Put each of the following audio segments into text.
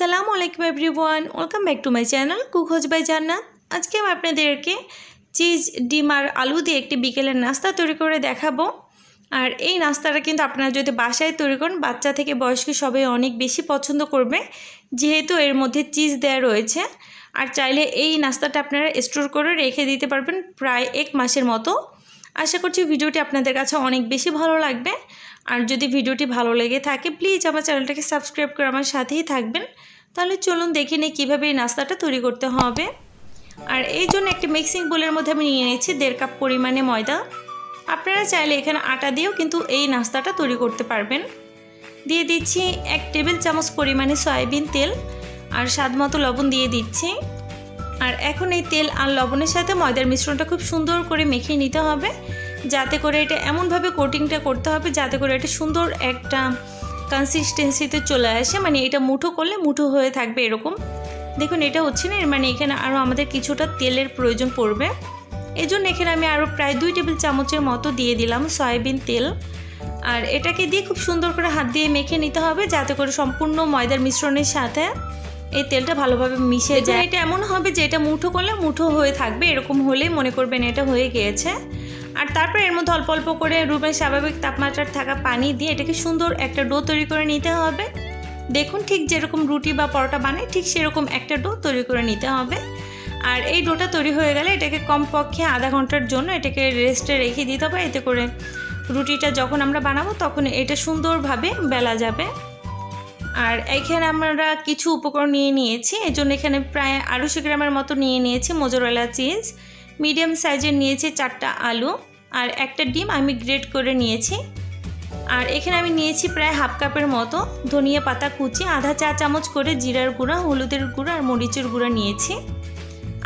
আসসালামু আলাইকুম everyone, welcome back to my channel Cookhouse by Jannat. আজকে আমি আপনাদেরকে চিজ, ডিম আর আলু দিয়ে একটি বিকেলের নাস্তা তৈরি করে দেখাবো। আর এই নাস্তাটা কিন্তু আপনারা যদি বাসায় তৈরি করেন, বাচ্চা থেকে বয়স্ক সবাই অনেক বেশি পছন্দ করবে, যেহেতু এর মধ্যে চিজ দেওয়া রয়েছে। আর চাইলে এই নাস্তাটা আপনারা স্টোর করে রেখে দিতে পারবেন প্রায় 1 মাসের মতো। আশা করছি ভিডিওটি আপনাদের কাছে অনেক বেশি ভালো লাগবে। আর যদি ভিডিওটি ভালো লেগে থাকে প্লিজ আমার চ্যানেলটাকে সাবস্ক্রাইব করে আমার সাথেই থাকবেন। তাহলে চলুন দেখে নিই কীভাবে এই নাস্তাটা তৈরি করতে হবে। আর এই জন্য একটি মিক্সিং বোলের মধ্যে আমি নিয়ে নিয়েছি 1.5 কাপ পরিমাণে ময়দা। আপনারা চাইলে এখানে আটা দিয়েও কিন্তু এই নাস্তাটা তৈরি করতে পারবেন। দিয়ে দিচ্ছি 1 টেবিল চামচ পরিমাণে সয়াবিন তেল আর স্বাদ মতো লবণ দিয়ে দিচ্ছি। আর এখন এই তেল আর লবণের সাথে ময়দার মিশ্রণটা খুব সুন্দর করে মেখে নিতে হবে, যাতে করে এটা এমনভাবে কোটিংটা করতে হবে যাতে করে এটা সুন্দর একটা কনসিস্টেন্সিতে চলে আসে, মানে এটা মুঠো করলে মুঠো হয়ে থাকবে এরকম। দেখুন এটা হচ্ছে না, মানে এখানে আরও আমাদের কিছুটা তেলের প্রয়োজন পড়বে। এই জন্য এখানে আমি আরও প্রায় 2 টেবিল চামচের মতো দিয়ে দিলাম সয়াবিন তেল। আর এটাকে দিয়ে খুব সুন্দর করে হাত দিয়ে মেখে নিতে হবে যাতে করে সম্পূর্ণ ময়দার মিশ্রণের সাথে এই তেলটা ভালোভাবে মিশে যায়। এটা এমন হবে যে এটা মুঠো করলে মুঠো হয়ে থাকবে, এরকম হলে মনে করবেন এটা হয়ে গিয়েছে। আর তারপর এর মধ্যে অল্প অল্প করে রুমের স্বাভাবিক তাপমাত্রার থাকা পানি দিয়ে এটাকে সুন্দর একটা ডো তৈরি করে নিতে হবে। দেখুন ঠিক যেরকম রুটি বা পরোটা বানায় ঠিক সেরকম একটা ডো তৈরি করে নিতে হবে। আর এই ডোটা তৈরি হয়ে গেলে এটাকে কমপক্ষে আধা ঘন্টার জন্য এটাকে রেস্টে রেখে দিতে হবে, এতে করে রুটিটা যখন আমরা বানাবো তখন এটা সুন্দরভাবে বেলা যাবে। আর এখানে আমরা কিছু উপকরণ নিয়ে নিয়েছি, এই জন্য এখানে প্রায় 250 গ্রামের মতো নিয়ে নিয়েছি মোজারেলা চিজ, মিডিয়াম সাইজের নিয়েছি 4টা আলু আর একটা ডিম আমি গ্রেট করে নিয়েছি। আর এখানে আমি নিয়েছি প্রায় হাফ কাপের মতো ধনিয়া পাতা কুচি, আধা চা চামচ করে জিরার গুঁড়া, হলুদের গুঁড়া আর মরিচের গুঁড়া নিয়েছি।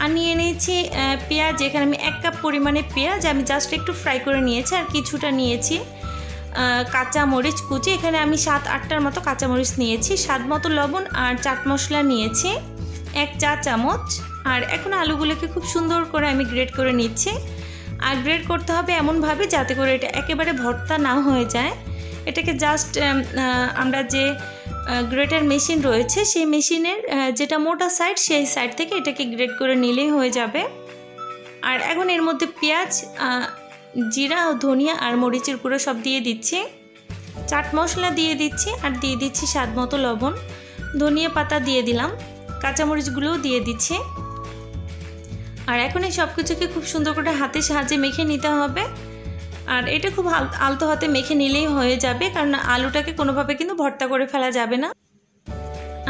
আর নিয়ে নিয়েছি পেঁয়াজ, এখানে আমি 1 কাপ পরিমাণে পেঁয়াজ আমি জাস্ট একটু ফ্রাই করে নিয়েছি। আর কিছুটা নিয়েছি কাঁচা মরিচ কুচি, এখানে আমি 7-8টার মতো কাঁচা মরিচ নিয়েছি। স্বাদ মতো লবণ আর চাট মশলা নিয়েছি 1 চা চামচ। আর এখন আলুগুলোকে খুব সুন্দর করে আমি গ্রেট করে নিচ্ছি। আর গ্রেট করতে হবে এমনভাবে যাতে করে এটা একেবারে ভর্তা না হয়ে যায়। এটাকে জাস্ট আমরা যে গ্রেটার মেশিন রয়েছে সেই মেশিনের যেটা মোটা সাইড সেই সাইড থেকে এটাকে গ্রেট করে নিলেই হয়ে যাবে। আর এখন এর মধ্যে পেঁয়াজ, জিরা, ধনিয়া আর মরিচের গুঁড়ো সব দিয়ে দিচ্ছি, চাট মশলা দিয়ে দিচ্ছি আর দিয়ে দিচ্ছি স্বাদ মতো লবণ, ধনিয়া পাতা দিয়ে দিলাম, কাঁচামরিচগুলোও দিয়ে দিচ্ছি। আর এখন এই সব কিছুকে খুব সুন্দর করে হাতের সাহায্যে মেখে নিতে হবে। আর এটা খুব আলতো হাতে মেখে নিলেই হয়ে যাবে, কারণ আলুটাকে কোনোভাবে কিন্তু ভর্তা করে ফেলা যাবে না।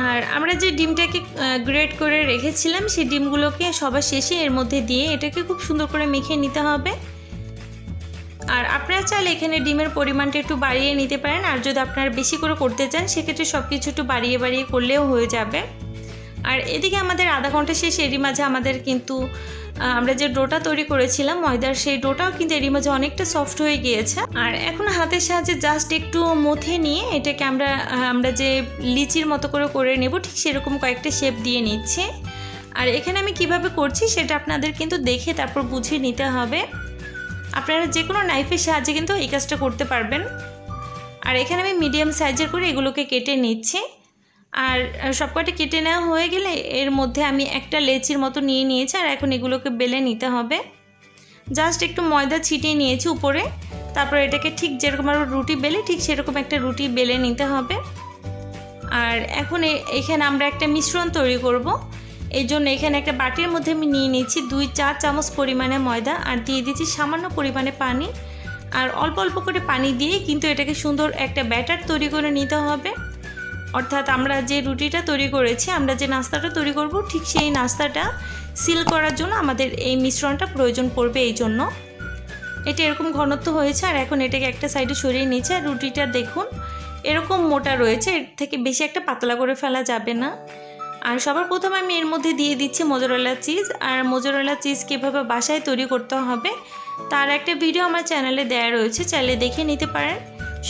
আর আমরা যে ডিমটাকে গ্রেট করে রেখেছিলাম সেই ডিমগুলোকে সবার শেষে এর মধ্যে দিয়ে এটাকে খুব সুন্দর করে মেখে নিতে হবে। আর আপনারা চাইলে এখানে ডিমের পরিমাণটা একটু বাড়িয়ে নিতে পারেন, আর যদি আপনারা বেশি করে করতে চান সেক্ষেত্রে সব কিছু একটু বাড়িয়ে বাড়িয়ে করলেও হয়ে যাবে। আর এদিকে আমাদের আধা ঘন্টা শেষ, এরই মাঝে আমাদের কিন্তু আমরা যে ডোটা তৈরি করেছিলাম ময়দার, সেই ডোটাও কিন্তু এরই মাঝে অনেকটা সফট হয়ে গিয়েছে। আর এখন হাতের সাহায্যে জাস্ট একটু মথে নিয়ে এটাকে আমরা যে লিচির মতো করে নেব ঠিক সেরকম কয়েকটা শেপ দিয়ে নিচ্ছি। আর এখানে আমি কিভাবে করছি সেটা আপনাদের কিন্তু দেখে তারপর বুঝে নিতে হবে। আপনারা যে কোনো নাইফের সাহায্যে কিন্তু এই কাজটা করতে পারবেন। আর এখানে আমি মিডিয়াম সাইজের করে এগুলোকে কেটে নিচ্ছি। আর সবকটা কেটে নেওয়া হয়ে গেলে এর মধ্যে আমি একটা লেচির মতো নিয়ে নিয়েছি। আর এখন এগুলোকে বেলে নিতে হবে, জাস্ট একটু ময়দা ছিটিয়ে নিয়েছি উপরে, তারপর এটাকে ঠিক যেরকম আরও রুটি বেলে ঠিক সেরকম একটা রুটি বেলে নিতে হবে। আর এখন এখানে আমরা একটা মিশ্রণ তৈরি করব, এই জন্য এখানে একটা বাটির মধ্যে আমি নিয়ে নিচ্ছি 2 চা চামচ পরিমাণে ময়দা আর দিয়ে দিচ্ছি সামান্য পরিমাণে পানি। আর অল্প অল্প করে পানি দিয়ে কিন্তু এটাকে সুন্দর একটা ব্যাটার তৈরি করে নিতে হবে। অর্থাৎ আমরা যে রুটিটা তৈরি করেছি, আমরা যে নাস্তাটা তৈরি করব ঠিক সেই নাস্তাটা সিল করার জন্য আমাদের এই মিশ্রণটা প্রয়োজন পড়বে। এই জন্য এটা এরকম ঘনত্ব হয়েছে। আর এখন এটাকে একটা সাইডে সরিয়ে নিচ্ছে। আর রুটিটা দেখুন এরকম মোটা রয়েছে, এর থেকে বেশি একটা পাতলা করে ফেলা যাবে না। আর সবার প্রথমে আমি এর মধ্যে দিয়ে দিচ্ছি মোজারেলা চিজ। আর মোজারেলা চিজ কীভাবে বাসায় তৈরি করতে হবে তার একটা ভিডিও আমার চ্যানেলে দেওয়া রয়েছে, চাইলে দেখে নিতে পারেন।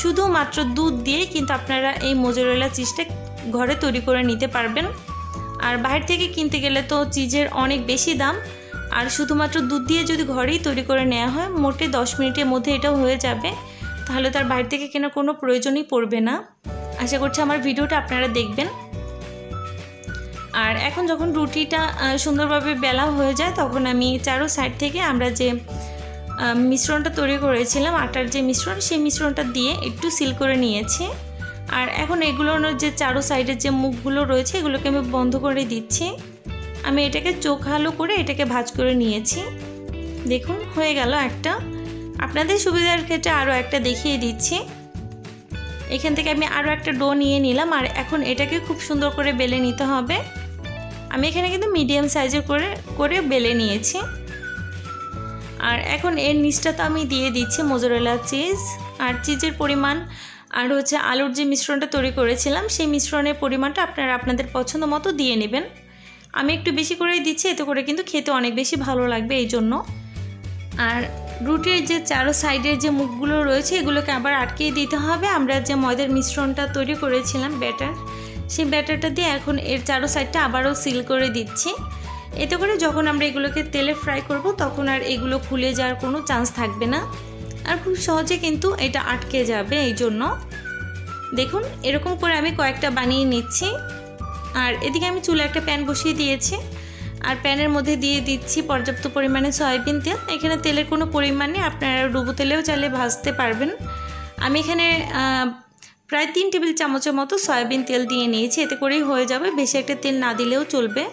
শুধুমাত্র দুধ দিয়ে কিন্তু আপনারা এই মোজারেলা চিজটা ঘরে তৈরি করে নিতে পারবেন। আর বাইরে থেকে কিনতে গেলে তো চিজের অনেক বেশি দাম, আর শুধুমাত্র দুধ দিয়ে যদি ঘরেই তৈরি করে নেওয়া হয় মোটে 10 মিনিটের মধ্যে এটা হয়ে যাবে, তাহলে তার বাইরে থেকে কেনার কোনো প্রয়োজনই পড়বে না। আশা করছি আমার ভিডিওটা আপনারা দেখবেন। আর এখন যখন রুটিটা সুন্দরভাবে বেলা হয়ে যায় তখন আমি চারো সাইড থেকে আমরা যে মিশ্রণটা তৈরি করেছিলাম আটার যে মিশ্রণ সেই মিশ্রণটা দিয়ে একটু সিল করে নিয়েছি। আর এখন এগুলোর যে চারো সাইডের যে মুখগুলো রয়েছে এগুলোকে আমি বন্ধ করে দিচ্ছি। আমি এটাকে চোখ হালো করে এটাকে ভাঁজ করে নিয়েছি। দেখুন হয়ে গেল একটা। আপনাদের সুবিধার ক্ষেত্রে আরও একটা দেখিয়ে দিচ্ছি। এখান থেকে আমি আরও একটা ডো নিয়ে নিলাম আর এখন এটাকে খুব সুন্দর করে বেলে নিতে হবে। আমি এখানে কিন্তু মিডিয়াম সাইজের করে বেলে নিয়েছি। আর এখন এর নিচটা তো আমি দিয়ে দিচ্ছি মোজারেলা চিজ, আর চিজের পরিমাণ আর হচ্ছে আলুর যে মিশ্রণটা তৈরি করেছিলাম সেই মিশ্রণের পরিমাণটা আপনারা আপনাদের পছন্দ মতো দিয়ে নেবেন। আমি একটু বেশি করেই দিচ্ছি, এতে করে কিন্তু খেতে অনেক বেশি ভালো লাগবে এই জন্য। আর রুটির যে চারো সাইডের যে মুখগুলো রয়েছে এগুলোকে আবার আটকে দিতে হবে। আমরা যে ময়দার মিশ্রণটা তৈরি করেছিলাম ব্যাটার, সেই ব্যাটারটা দিয়ে এখন এর চারো সাইডটা আবারও সিল করে দিচ্ছি। এতে করে যখন আমরা এগুলোকে তেলে ফ্রাই করব তখন আর এগুলো খুলে যাওয়ার কোনো চান্স থাকবে না, আর খুব সহজে কিন্তু এটা আটকে যাবে। এই জন্য দেখুন এরকম করে আমি কয়েকটা বানিয়ে নিচ্ছি। আর এদিকে আমি চুলে একটা প্যান বসিয়ে দিয়েছি, আর প্যানের মধ্যে দিয়ে দিচ্ছি পর্যাপ্ত পরিমাণে সয়াবিন তেল। এখানে তেলের কোনো পরিমাণ নেই, আপনারা ডুবো তেলেও চাইলে ভাজতে পারবেন। আমি এখানে প্রায় 3 টেবিল চামচের মতো সয়াবিন তেল দিয়ে নিয়েছি, এতে করেই হয়ে যাবে, বেশি একটা তেল না দিলেও চলবে।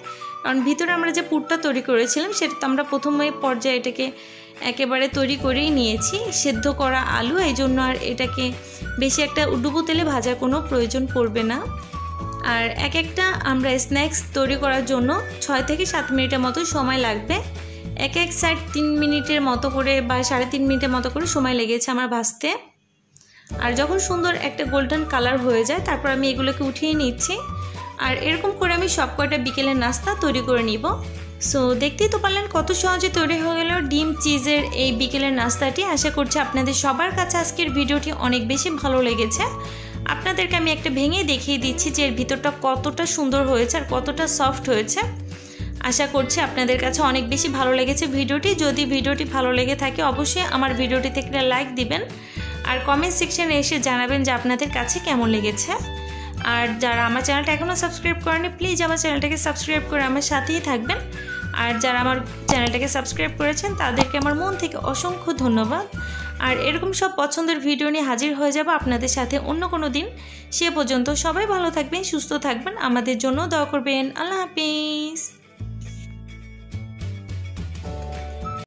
কারণ ভিতরে আমরা যে পুরটা তৈরি করেছিলাম সেটা তো আমরা প্রথমে পর্যায়ে এটাকে একেবারে তৈরি করেই নিয়েছি, সেদ্ধ করা আলু, এই জন্য আর এটাকে বেশি একটা ডুবো তেলে ভাজার কোনো প্রয়োজন পড়বে না। আর একটা আমরা স্ন্যাক্স তৈরি করার জন্য 6 থেকে 7 মিনিটের মতো সময় লাগবে। এক সাইড 3 মিনিটের মতো করে বা 3.5 মিনিটের মতো করে সময় লেগেছে আমার ভাজতে। আর যখন সুন্দর একটা গোল্ডেন কালার হয়ে যায় তারপর আমি এগুলোকে উঠিয়ে নিচ্ছি। আর এরকম করে আমি সব কয়টা বিকেলের নাস্তা তৈরি করে নিব। সো দেখতেই তো পারলেন কত সহজে তৈরি হয়ে গেল ডিম চিজের এই বিকেলের নাস্তাটি। আশা করছি আপনাদের সবার কাছে আজকের ভিডিওটি অনেক বেশি ভালো লেগেছে। আপনাদেরকে আমি একটা ভেঙে দেখিয়ে দিচ্ছি যে এর ভিতরটা কতটা সুন্দর হয়েছে আর কতটা সফট হয়েছে। আশা করছি আপনাদের কাছে অনেক বেশি ভালো লেগেছে ভিডিওটি। যদি ভিডিওটি ভালো লেগে থাকে অবশ্যই আমার ভিডিওটি থেকে লাইক দিবেন, আর কমেন্ট সেকশনে এসে জানাবেন যে আপনাদের কাছে কেমন লেগেছে। আর যারা আমার চ্যানেলটা এখনও সাবস্ক্রাইব করেনি প্লিজ আমার চ্যানেলটাকে সাবস্ক্রাইব করে আমার সাথেই থাকবেন। আর যারা আমার চ্যানেলটাকে সাবস্ক্রাইব করেছেন তাদেরকে আমার মন থেকে অসংখ্য ধন্যবাদ। আর এরকম সব পছন্দের ভিডিও নিয়ে হাজির হয়ে যাব আপনাদের সাথে অন্য কোনো দিন। সে পর্যন্ত সবাই ভালো থাকবেন, সুস্থ থাকবেন, আমাদের জন্য দোয়া করবেন। আল্লাহ হাফিজ।